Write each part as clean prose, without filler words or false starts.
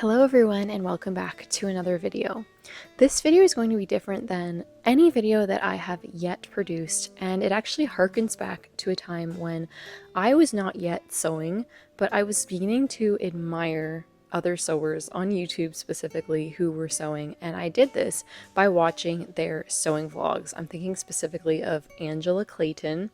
Hello everyone and welcome back to another video. This video is going to be different than any video that I have yet produced, and it actually harkens back to a time when I was not yet sewing, but I was beginning to admire other sewers on YouTube specifically who were sewing, and I did this by watching their sewing vlogs. I'm thinking specifically of Angela Clayton.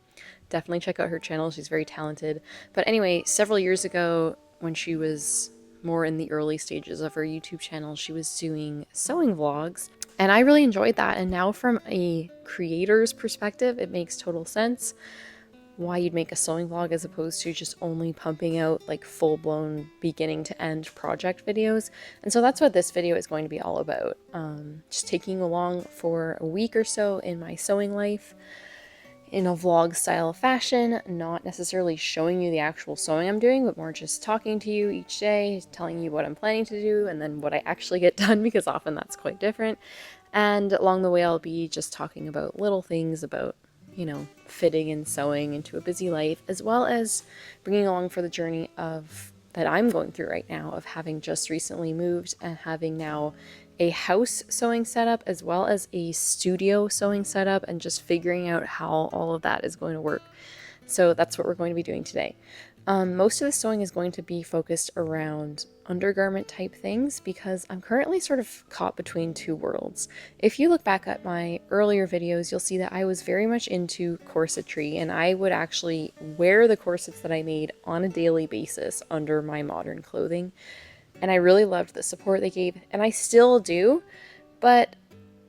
Definitely check out her channel, she's very talented. But anyway, several years ago when she was more in the early stages of her YouTube channel, she was doing sewing vlogs, and I really enjoyed that. And now from a creator's perspective, it makes total sense why you'd make a sewing vlog as opposed to just only pumping out like full-blown beginning to end project videos. And so that's what this video is going to be all about. Just taking you along for a week or so in my sewing life in a vlog style fashion, not necessarily showing you the actual sewing I'm doing, but more just talking to you each day, telling you what I'm planning to do and then what I actually get done, because often that's quite different. And along the way I'll be just talking about little things about, you know, fitting and sewing into a busy life, as well as bringing along for the journey of that I'm going through right now of having just recently moved and having now a house sewing setup as well as a studio sewing setup, and just figuring out how all of that is going to work. So that's what we're going to be doing today. Most of the sewing is going to be focused around undergarment type things because I'm currently sort of caught between two worlds. If you look back at my earlier videos, you'll see that I was very much into corsetry, and I would actually wear the corsets that I made on a daily basis under my modern clothing. And I really loved the support they gave, and I still do, but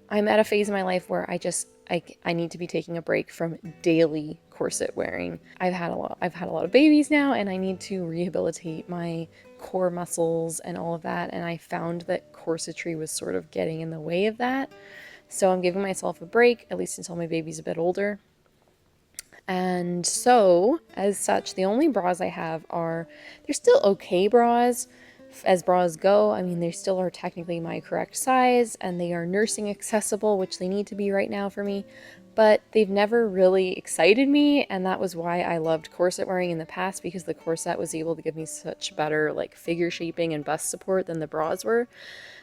I'm at a phase in my life where I need to be taking a break from daily corset wearing. I've had a lot of babies now, and I need to rehabilitate my core muscles and all of that, and I found that corsetry was sort of getting in the way of that. So I'm giving myself a break, at least until my baby's a bit older. And so, as such, the only bras I have they're still okay bras, as bras go. I mean, they still are technically my correct size, and they are nursing accessible, which they need to be right now for me, but they've never really excited me, and that was why I loved corset wearing in the past, because the corset was able to give me such better like figure shaping and bust support than the bras were.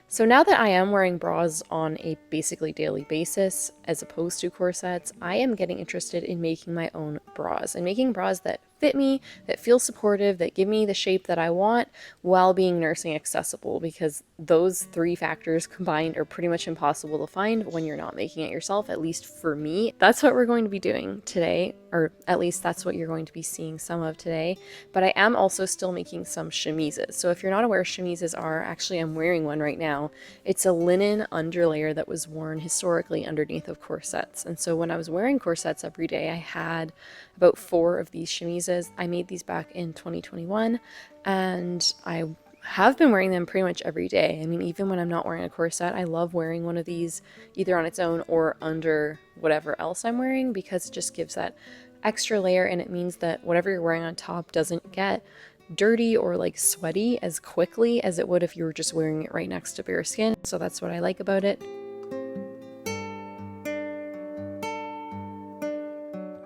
So now that I am wearing bras on a basically daily basis as opposed to corsets, I am getting interested in making my own bras, and making bras that fit me, that feel supportive, that give me the shape that I want while being nursing accessible, because those three factors combined are pretty much impossible to find when you're not making it yourself, at least for me. That's what we're going to be doing today, or at least that's what you're going to be seeing some of today. But I am also still making some chemises. So if you're not aware, chemises are, actually I'm wearing one right now. It's a linen underlayer that was worn historically underneath of corsets. And so when I was wearing corsets every day, I had about 4 of these chemises. I made these back in 2021, and I have been wearing them pretty much every day. I mean, even when I'm not wearing a corset, I love wearing one of these either on its own or under whatever else I'm wearing, because it just gives that extra layer, and it means that whatever you're wearing on top doesn't get dirty or like sweaty as quickly as it would if you were just wearing it right next to bare skin. So that's what I like about it.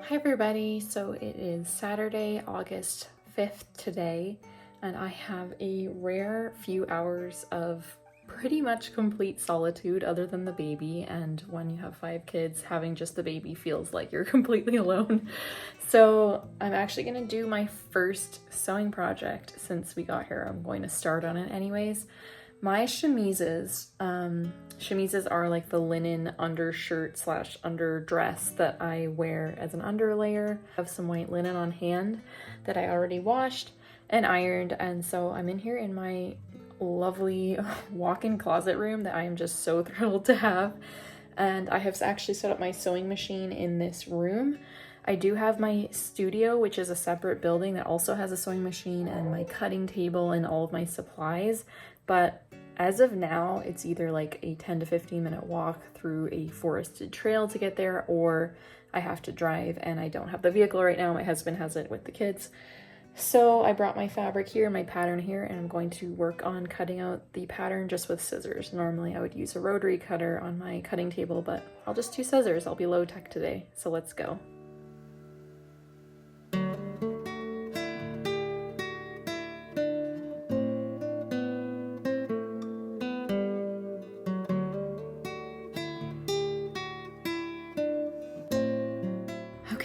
Hi everybody, so it is Saturday, August 5th today, and I have a rare few hours of pretty much complete solitude other than the baby, and when you have 5 kids, having just the baby feels like you're completely alone. So I'm actually going to do my first sewing project since we got here. I'm going to start on it anyways. My chemises, chemises are like the linen undershirt slash underdress that I wear as an underlayer. I have some white linen on hand that I already washed and ironed, and so I'm in here in my lovely walk-in closet room that I am just so thrilled to have. And I have actually set up my sewing machine in this room. I do have my studio, which is a separate building that also has a sewing machine, and my cutting table and all of my supplies. But as of now, it's either like a 10 to 15 minute walk through a forested trail to get there, or I have to drive, and I don't have the vehicle right now. My husband has it with the kids. So I brought my fabric here, my pattern here, and I'm going to work on cutting out the pattern just with scissors. Normally I would use a rotary cutter on my cutting table, but I'll just use scissors. I'll be low tech today, so let's go.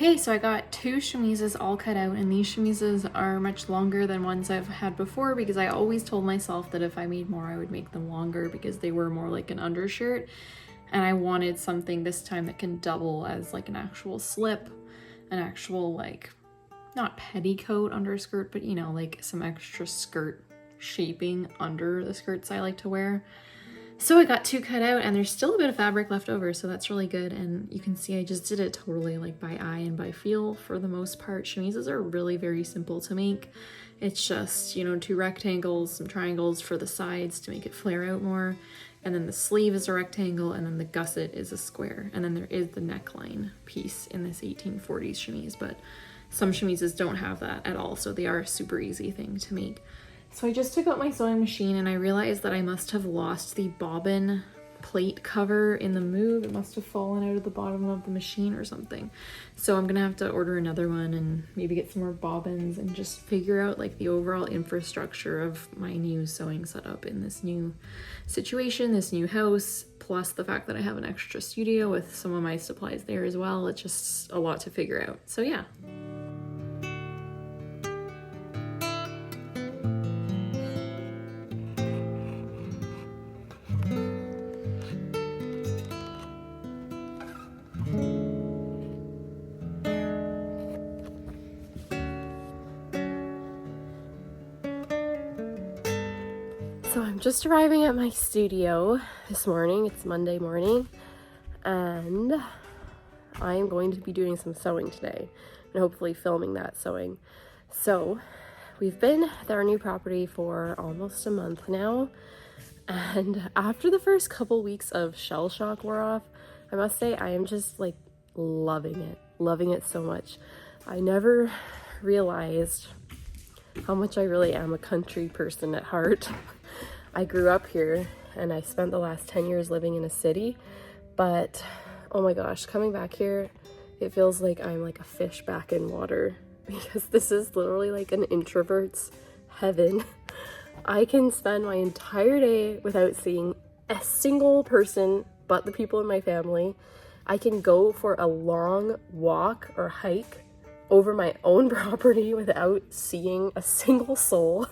Okay, so I got 2 chemises all cut out, and these chemises are much longer than ones I've had before because I always told myself that if I made more I would make them longer because they were more like an undershirt, and I wanted something this time that can double as like an actual slip, an actual like, not petticoat underskirt, but you know, like some extra skirt shaping under the skirts I like to wear. So I got 2 cut out, and there's still a bit of fabric left over, so that's really good. And you can see I just did it totally like by eye and by feel for the most part. Chemises are really very simple to make. It's just, you know, 2 rectangles, some triangles for the sides to make it flare out more, and then the sleeve is a rectangle, and then the gusset is a square, and then there is the neckline piece in this 1840s chemise, but some chemises don't have that at all, so they are a super easy thing to make. So I just took out my sewing machine and I realized that I must have lost the bobbin plate cover in the move. It must have fallen out of the bottom of the machine or something. So I'm gonna have to order another one and maybe get some more bobbins and just figure out like the overall infrastructure of my new sewing setup in this new situation, this new house, plus the fact that I have an extra studio with some of my supplies there as well. It's just a lot to figure out. So yeah. So I'm just arriving at my studio this morning. It's Monday morning, and I'm going to be doing some sewing today and hopefully filming that sewing. So we've been at our new property for almost a month now, and after the first couple weeks of shell shock wore off, I must say I am just like loving it so much. I never realized how much I really am a country person at heart. I grew up here and I spent the last 10 years living in a city, but oh my gosh, coming back here, it feels like I'm like a fish back in water because this is literally like an introvert's heaven. I can spend my entire day without seeing a single person but the people in my family. I can go for a long walk or hike over my own property without seeing a single soul.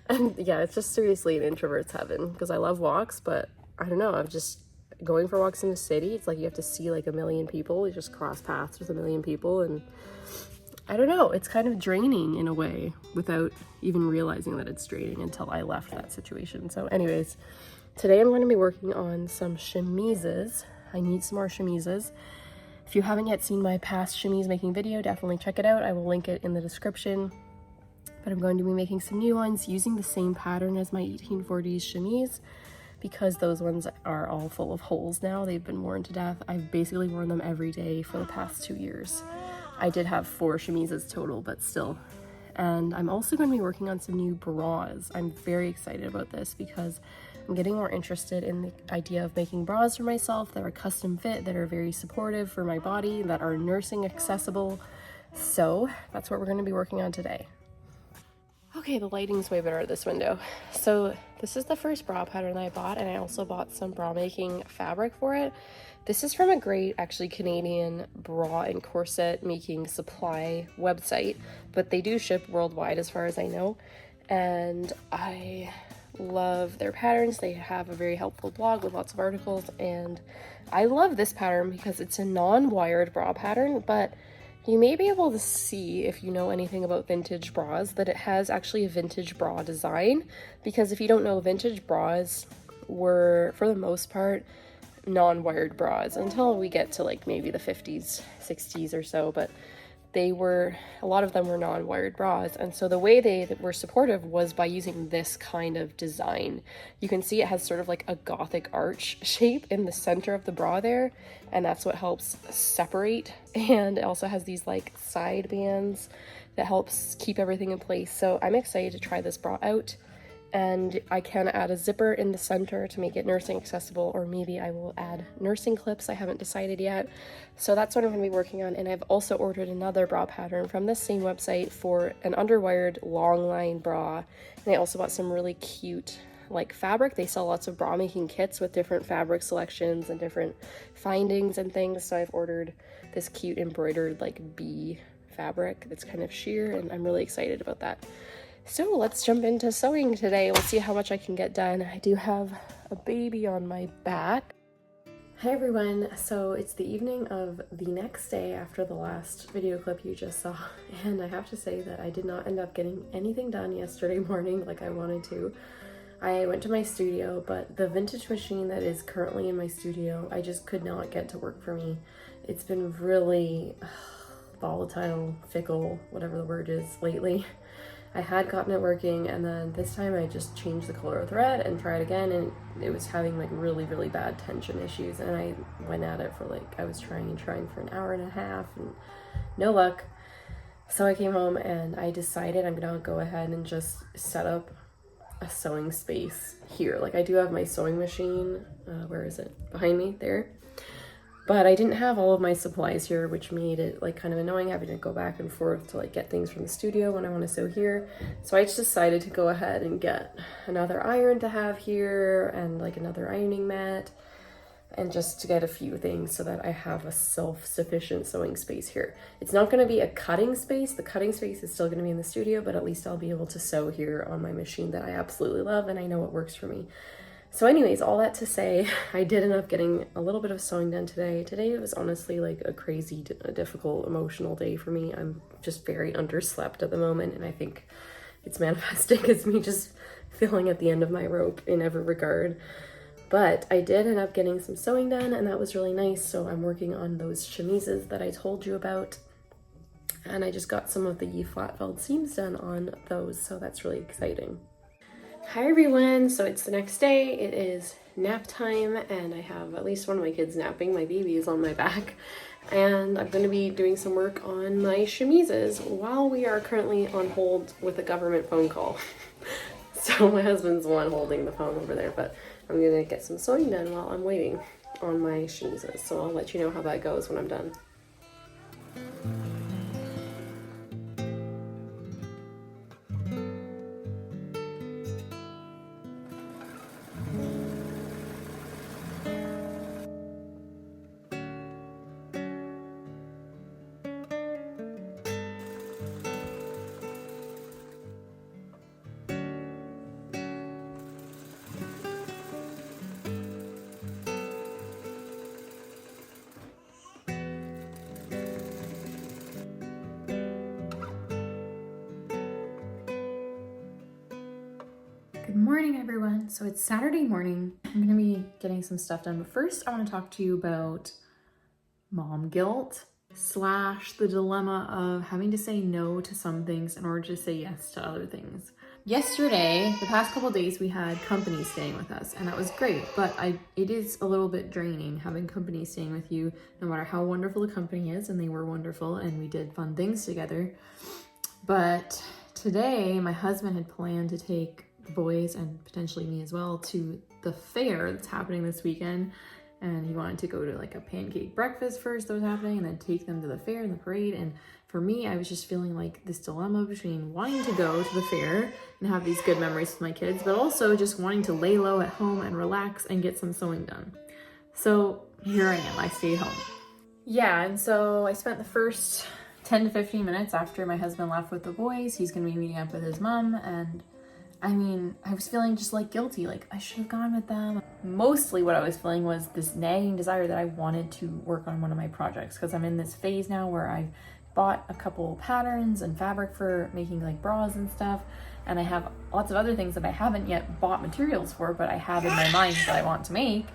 And yeah, it's just seriously an introvert's heaven because I love walks, but I don't know, I'm just going for walks in the city. It's like you have to see like a million people. You just cross paths with a million people, and I don't know, it's kind of draining in a way without even realizing that it's draining until I left that situation. So anyways, today I'm going to be working on some chemises. I need some more chemises. If you haven't yet seen my past chemise making video, definitely check it out. I will link it in the description. But I'm going to be making some new ones using the same pattern as my 1840s chemise because those ones are all full of holes now. They've been worn to death. I've basically worn them every day for the past 2 years. I did have 4 chemises total, but still. And I'm also going to be working on some new bras. I'm very excited about this because I'm getting more interested in the idea of making bras for myself that are custom fit, that are very supportive for my body, that are nursing accessible. So that's what we're going to be working on today. Okay, the lighting's way better at this window. So this is the first bra pattern that I bought, and I also bought some bra making fabric for it. This is from a great, actually Canadian bra and corset making supply website, but they do ship worldwide as far as I know. And I love their patterns. They have a very helpful blog with lots of articles, and I love this pattern because it's a non-wired bra pattern, but you may be able to see, if you know anything about vintage bras, that it has actually a vintage bra design, because if you don't know, vintage bras were, for the most part, non-wired bras until we get to like maybe the 50s, 60s or so, but a lot of them were non-wired bras, and so the way they were supportive was by using this kind of design. You can see it has sort of like a Gothic arch shape in the center of the bra there, and that's what helps separate, and it also has these like side bands that helps keep everything in place. So I'm excited to try this bra out, and I can add a zipper in the center to make it nursing accessible, or maybe I will add nursing clips. I haven't decided yet. So that's what I'm going to be working on. And I've also ordered another bra pattern from this same website for an underwired long line bra. And I also bought some really cute like fabric. They sell lots of bra making kits with different fabric selections and different findings and things. So I've ordered this cute embroidered like bee fabric that's kind of sheer, and I'm really excited about that. So let's jump into sewing today. We'll see how much I can get done. I do have a baby on my back. Hi everyone, so it's the evening of the next day after the last video clip you just saw, and I have to say that I did not end up getting anything done yesterday morning like I wanted to. I went to my studio, but the vintage machine that is currently in my studio, I just could not get to work for me. It's been really volatile, fickle, whatever the word is, lately. I had gotten it working, and then this time I just changed the color of thread and tried again, and it was having like really bad tension issues, and I went at it for like, I was trying for an hour and a half and no luck. So I came home and I decided I'm gonna go ahead and just set up a sewing space here. Like, I do have my sewing machine, where is it? Behind me there. But I didn't have all of my supplies here, which made it like kind of annoying having to go back and forth to like get things from the studio when I want to sew here. So I just decided to go ahead and get another iron to have here and like another ironing mat, and just to get a few things so that I have a self-sufficient sewing space here. It's not going to be a cutting space. The cutting space is still going to be in the studio, but at least I'll be able to sew here on my machine that I absolutely love and I know what works for me. So anyways, all that to say, I did end up getting a little bit of sewing done today. Today was honestly like a crazy, difficult, emotional day for me. I'm just very underslept at the moment, and I think it's manifesting as me just feeling at the end of my rope in every regard. But I did end up getting some sewing done, and that was really nice. So I'm working on those chemises that I told you about. And I just got some of the flat felled seams done on those, so that's really exciting. Hi everyone, so it's the next day. It is nap time, and I have at least one of my kids napping. My baby is on my back, and I'm going to be doing some work on my chemises while we are currently on hold with a government phone call. So my husband's the one holding the phone over there, but I'm going to get some sewing done while I'm waiting on my chemises. So I'll let you know how that goes when I'm done. Good morning, everyone. So it's Saturday morning. I'm gonna be getting some stuff done, but first I want to talk to you about mom guilt / the dilemma of having to say no to some things in order to say yes to other things. Yesterday, the past couple days, we had company staying with us, and that was great, but it is a little bit draining having company staying with you, no matter how wonderful the company is, and they were wonderful, and we did fun things together. But today, my husband had planned to take the boys, and potentially me as well, to the fair that's happening this weekend. And he wanted to go to like a pancake breakfast first that was happening, and then take them to the fair and the parade. And for me, I was just feeling like this dilemma between wanting to go to the fair and have these good memories with my kids, but also just wanting to lay low at home and relax and get some sewing done. So here I am, I stayed home. Yeah, and so I spent the first 10 to 15 minutes after my husband left with the boys. He's gonna be meeting up with his mom, and I mean, I was feeling just like guilty, like I should have gone with them. Mostly what I was feeling was this nagging desire that I wanted to work on one of my projects, because I'm in this phase now where I've bought a couple patterns and fabric for making like bras and stuff, and I have lots of other things that I haven't yet bought materials for, but I have in my mind that I want to make,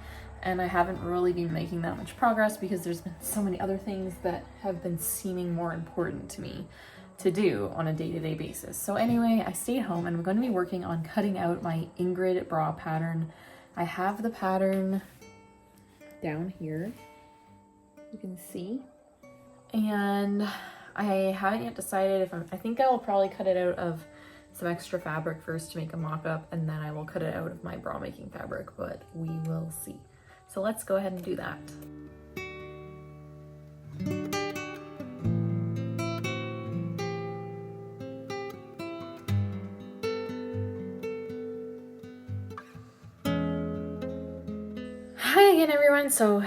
and I haven't really been making that much progress because there's been so many other things that have been seeming more important to me to do on a day-to-day basis. So anyway, I stayed home, and I'm going to be working on cutting out my Ingrid bra pattern. I have the pattern down here, you can see, and I haven't yet decided if I think I will probably cut it out of some extra fabric first to make a mock-up, and then I will cut it out of my bra making fabric, but we will see. So let's go ahead and do that. Hi again, everyone. So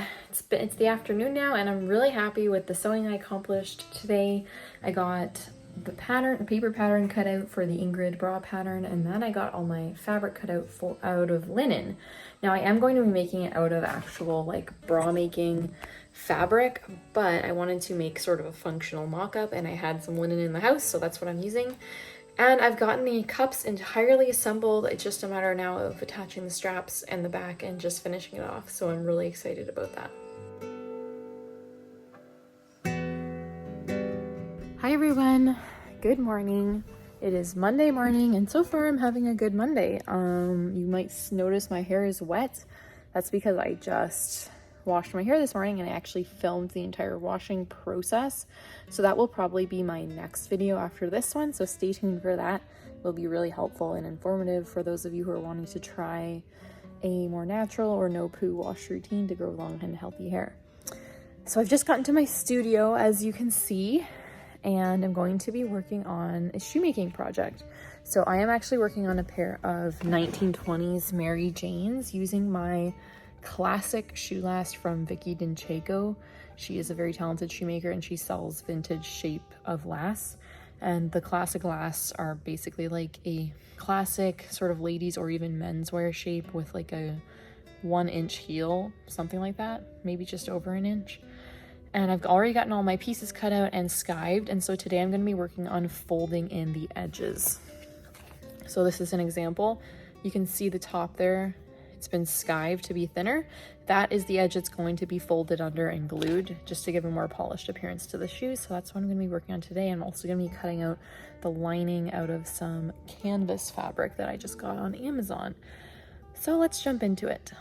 it's the afternoon now, and I'm really happy with the sewing I accomplished today. I got the paper pattern cut out for the Ingrid bra pattern, and then I got all my fabric cut out out of linen. Now I am going to be making it out of actual like bra making fabric, but I wanted to make sort of a functional mock-up, and I had some linen in the house, so that's what I'm using. And I've gotten the cups entirely assembled. It's just a matter now of attaching the straps and the back and just finishing it off. So I'm really excited about that. Hi everyone, good morning. It is Monday morning, and so far I'm having a good Monday. You might notice my hair is wet. That's because I just washed my hair this morning and I actually filmed the entire washing process. So that will probably be my next video after this one, so stay tuned for that. It will be really helpful and informative for those of you who are wanting to try a more natural or no poo wash routine to grow long and healthy hair. So I've just gotten to my studio, as you can see, and I'm going to be working on a shoemaking project. So I am actually working on a pair of 1920s Mary Janes using my classic shoe last from Vicky Dincheco. She is a very talented shoemaker and she sells vintage shape of lasts. And the classic lasts are basically like a classic sort of ladies or even menswear shape with like a 1-inch heel, something like that, maybe just over an inch. And I've already gotten all my pieces cut out and skived, and so today I'm going to be working on folding in the edges. So this is an example. You can see the top there. It's been skived to be thinner. That is the edge it's going to be folded under and glued just to give a more polished appearance to the shoe. So that's what I'm going to be working on today. I'm also going to be cutting out the lining out of some canvas fabric that I just got on Amazon. So let's jump into it.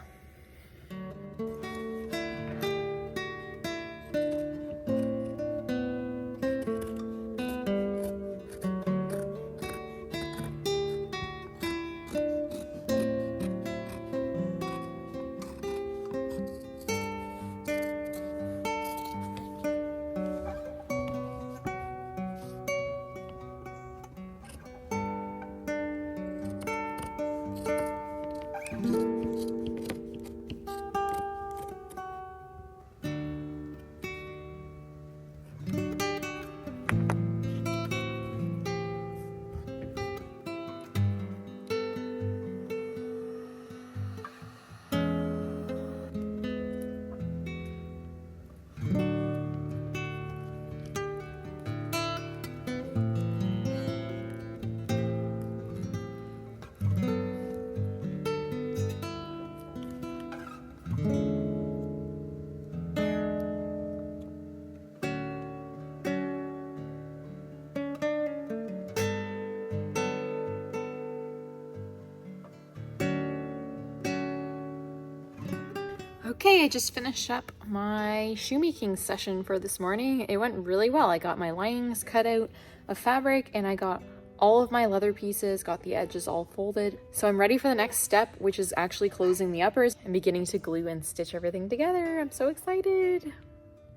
Okay, I just finished up my shoemaking session for this morning. It went really well. I got my linings cut out of fabric and I got all of my leather pieces, got the edges all folded. So I'm ready for the next step, which is actually closing the uppers and beginning to glue and stitch everything together. I'm so excited.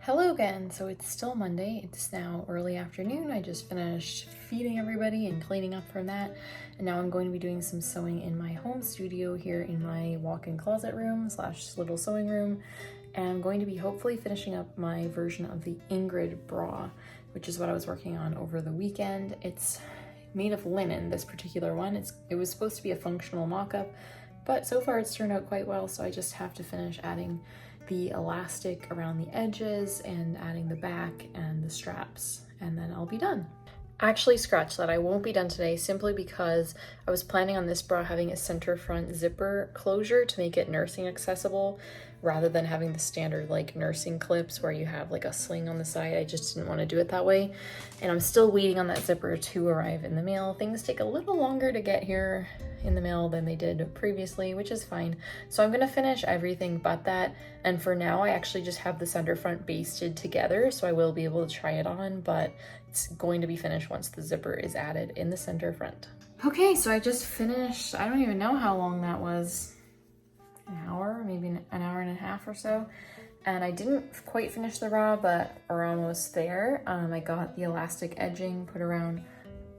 Hello again. So it's still Monday. It's now early afternoon. I just finished feeding everybody and cleaning up from that. And now I'm going to be doing some sewing in my home studio here in my walk-in closet room / little sewing room. And I'm going to be hopefully finishing up my version of the Ingrid bra, which is what I was working on over the weekend. It's made of linen, this particular one. It was supposed to be a functional mock-up, but so far it's turned out quite well. So I just have to finish adding the elastic around the edges and adding the back and the straps, and then I'll be done. Actually, scratch that, I won't be done today simply because I was planning on this bra having a center front zipper closure to make it nursing accessible rather than having the standard like nursing clips where you have like a sling on the side. I just didn't want to do it that way, and I'm still waiting on that zipper to arrive in the mail. Things take a little longer to get here in the mail than they did previously, which is fine. So I'm gonna finish everything but that, and for now I actually just have the center front basted together, so I will be able to try it on, but it's going to be finished once the zipper is added in the center front. Okay, so I just finished, I don't even know how long that was, an hour, maybe an hour and a half or so. And I didn't quite finish the bra, but we're almost there. I got the elastic edging put around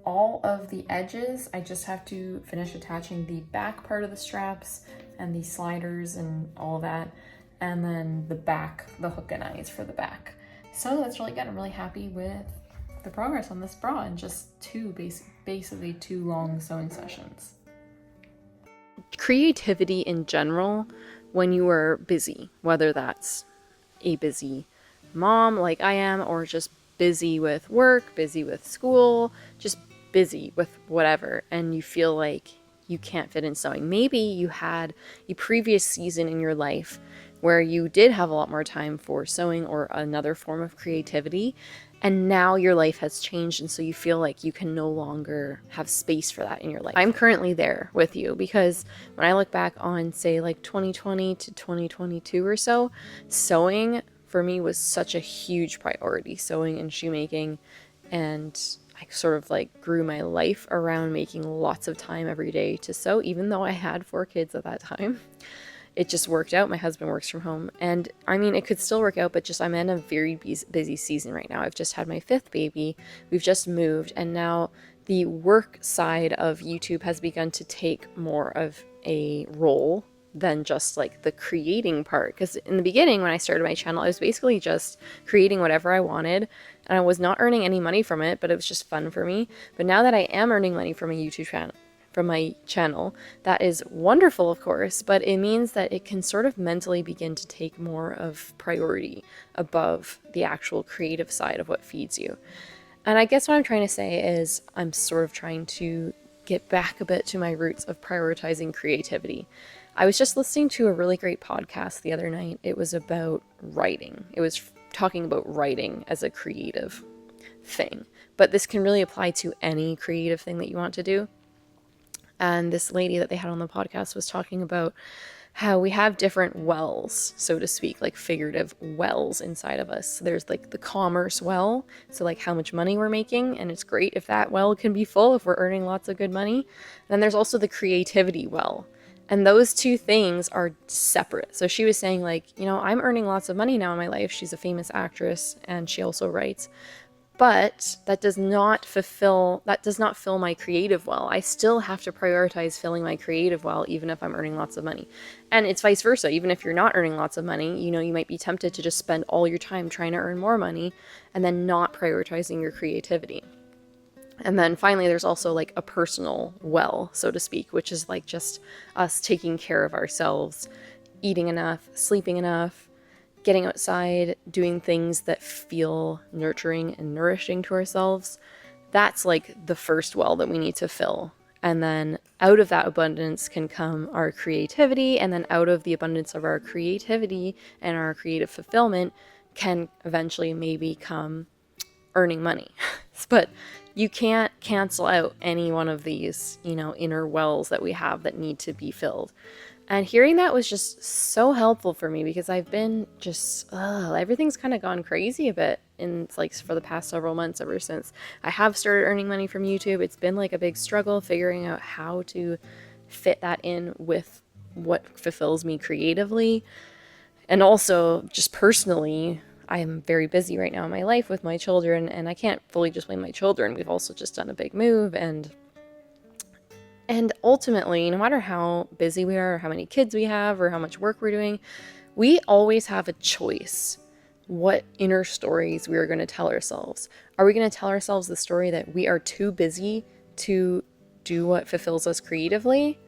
all of the edges. I just have to finish attaching the back part of the straps and the sliders and all that. and then the back, the hook and eyes for the back. So that's really good. I'm really happy with the progress on this bra in just basically two long sewing sessions. Creativity in general, when you are busy, whether that's a busy mom like I am, or just busy with work, busy with school, just busy with whatever, and you feel like you can't fit in sewing. Maybe you had a previous season in your life where you did have a lot more time for sewing or another form of creativity, and now your life has changed, and so you feel like you can no longer have space for that in your life. I'm currently there with you, because when I look back on, say, like 2020 to 2022 or so, sewing for me was such a huge priority, sewing and shoemaking, and I sort of like grew my life around making lots of time every day to sew, even though I had 4 kids at that time. It just worked out. My husband works from home, and I mean, it could still work out, but just I'm in a very busy season right now. I've just had my 5th baby. We've just moved, and now the work side of YouTube has begun to take more of a role than just like the creating part. Because in the beginning, when I started my channel, I was basically just creating whatever I wanted, and I was not earning any money from it, but it was just fun for me. But now that I am earning money from a YouTube channel, that is wonderful, of course, but it means that it can sort of mentally begin to take more of priority above the actual creative side of what feeds you. And I guess what I'm trying to say is I'm sort of trying to get back a bit to my roots of prioritizing creativity. I was just listening to a really great podcast the other night. It was about writing. It was talking about writing as a creative thing, but this can really apply to any creative thing that you want to do. And this lady that they had on the podcast was talking about how we have different wells, so to speak, like figurative wells inside of us. So there's like the commerce well, so like how much money we're making, and it's great if that well can be full, if we're earning lots of good money. And then there's also the creativity well. And those two things are separate. So she was saying, like, you know, I'm earning lots of money now in my life. She's a famous actress, and she also writes. But that does not fill my creative well. I still have to prioritize filling my creative well, even if I'm earning lots of money. And it's vice versa. Even if you're not earning lots of money, you know, you might be tempted to just spend all your time trying to earn more money and then not prioritizing your creativity. And then finally, there's also like a personal well, so to speak, which is like just us taking care of ourselves, eating enough, sleeping enough, getting outside, doing things that feel nurturing and nourishing to ourselves. That's like the first well that we need to fill. And then out of that abundance can come our creativity, and then out of the abundance of our creativity and our creative fulfillment can eventually maybe come earning money. But you can't cancel out any one of these, you know, inner wells that we have that need to be filled. And hearing that was just so helpful for me, because I've been just, everything's kind of gone crazy a bit in like for the past several months, ever since I have started earning money from YouTube. It's been like a big struggle figuring out how to fit that in with what fulfills me creatively. And also just personally, I'm very busy right now in my life with my children, and I can't fully just blame my children. We've also just done a big move, and ultimately, no matter how busy we are, or how many kids we have, or how much work we're doing, we always have a choice what inner stories we are going to tell ourselves. Are we going to tell ourselves the story that we are too busy to do what fulfills us creatively?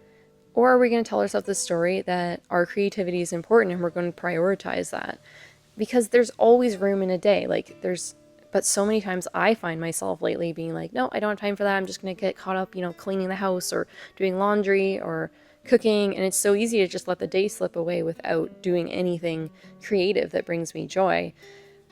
Or are we going to tell ourselves the story that our creativity is important and we're going to prioritize that? Because there's always room in a day. But so many times I find myself lately being like, no, I don't have time for that. I'm just going to get caught up, you know, cleaning the house or doing laundry or cooking. And it's so easy to just let the day slip away without doing anything creative that brings me joy.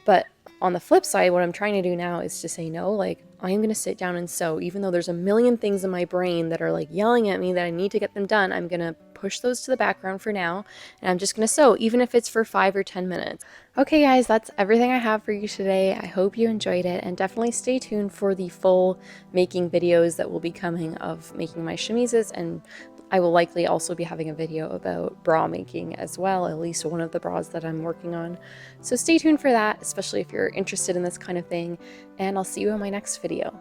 But on the flip side, what I'm trying to do now is to say, no, like, I'm going to sit down and sew. Even though there's a million things in my brain that are like yelling at me that I need to get them done, I'm going to push those to the background for now, and I'm just going to sew, even if it's for 5 or 10 minutes. Okay, guys, that's everything I have for you today. I hope you enjoyed it, and definitely stay tuned for the full making videos that will be coming of making my chemises, and I will likely also be having a video about bra making as well, at least one of the bras that I'm working on. So stay tuned for that, especially if you're interested in this kind of thing, and I'll see you in my next video.